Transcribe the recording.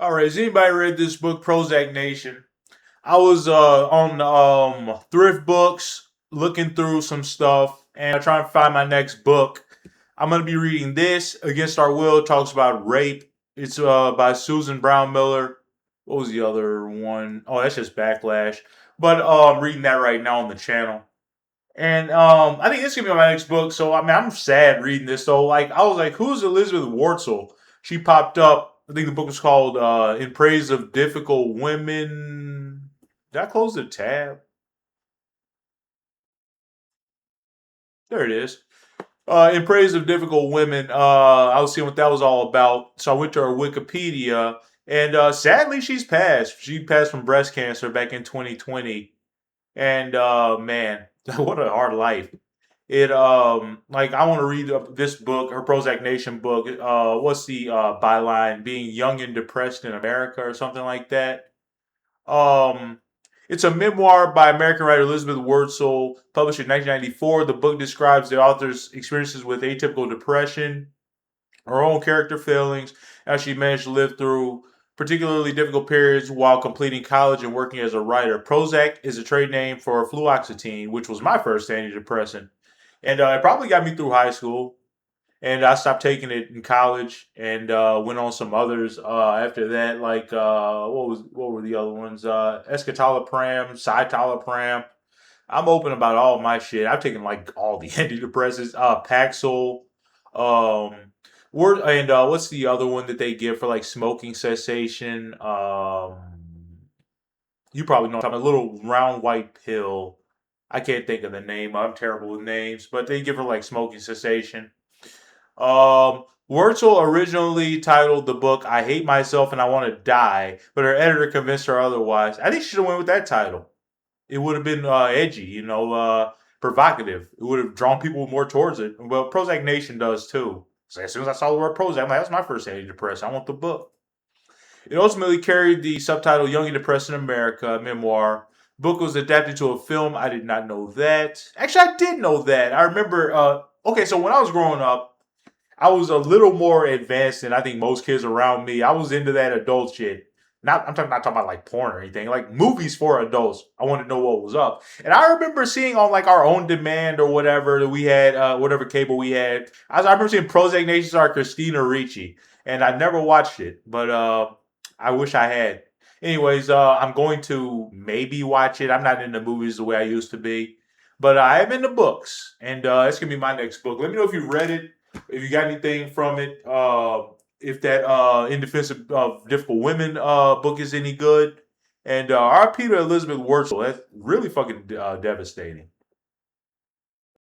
All right, has anybody read this book, Prozac Nation? I was on thrift books looking through some stuff and trying to find my next book. I'm going to be reading this, Against Our Will. It talks about rape. It's by Susan Brown Miller. What was the other one? Oh, that's just Backlash. But I'm reading that right now on the channel. And I think this is gonna be my next book. So I mean, I'm sad reading this. So like, I was like, "Who's Elizabeth Wurtzel?" She popped up. I think the book was called "In Praise of Difficult Women." Did I close the tab? There it is. In Praise of Difficult Women. I was seeing what that was all about. So I went to her Wikipedia, and sadly, she's passed. She passed from breast cancer back in 2020. And man, what a hard life. It like I want to read this book, her Prozac Nation book. What's the byline? Being young and depressed in America, or something like that. Um, it's a memoir by American writer Elizabeth Wurtzel, published in 1994. The book describes the author's experiences with atypical depression, her own character failings, how she managed to live through particularly difficult periods while completing college and working as a writer. Prozac is a trade name for fluoxetine, which was my first antidepressant. And it probably got me through high school. And I stopped taking it in college and went on some others after that. Like what were the other ones? Escitalopram, citalopram. I'm open about all my shit. I've taken like all the antidepressants, Paxil, um, and what's the other one that they give for like smoking cessation? You probably know what I'm talking about, a little round white pill. I can't think of the name. I'm terrible with names, but they give her like smoking cessation. Wurtzel originally titled the book "I Hate Myself and I Want to Die," but her editor convinced her otherwise. I think she should have went with that title. It would have been edgy, provocative. It would have drawn people more towards it. Well, Prozac Nation does too. So as soon as I saw the word Prozac, I'm like, that's my first antidepressant. I want the book. It ultimately carried the subtitle "Young and Depressed in America" memoir. The book was adapted to a film. I did not know that. Actually, I did know that. I remember. Okay, so when I was growing up, I was a little more advanced than I think most kids around me. I was into that adult shit. Not talking about like porn or anything, like movies for adults. I wanted to know what was up. And I remember seeing on like our own demand or whatever that we had, whatever cable we had. I remember seeing Prozac Nation star Christina Ricci. And I never watched it, but I wish I had. Anyways, I'm going to maybe watch it. I'm not into movies the way I used to be. But I am into books. And it's going to be my next book. Let me know if you read it, if you got anything from it, if that In Defense of Difficult Women book is any good. And RP to Elizabeth Wurtzel. That's really fucking devastating.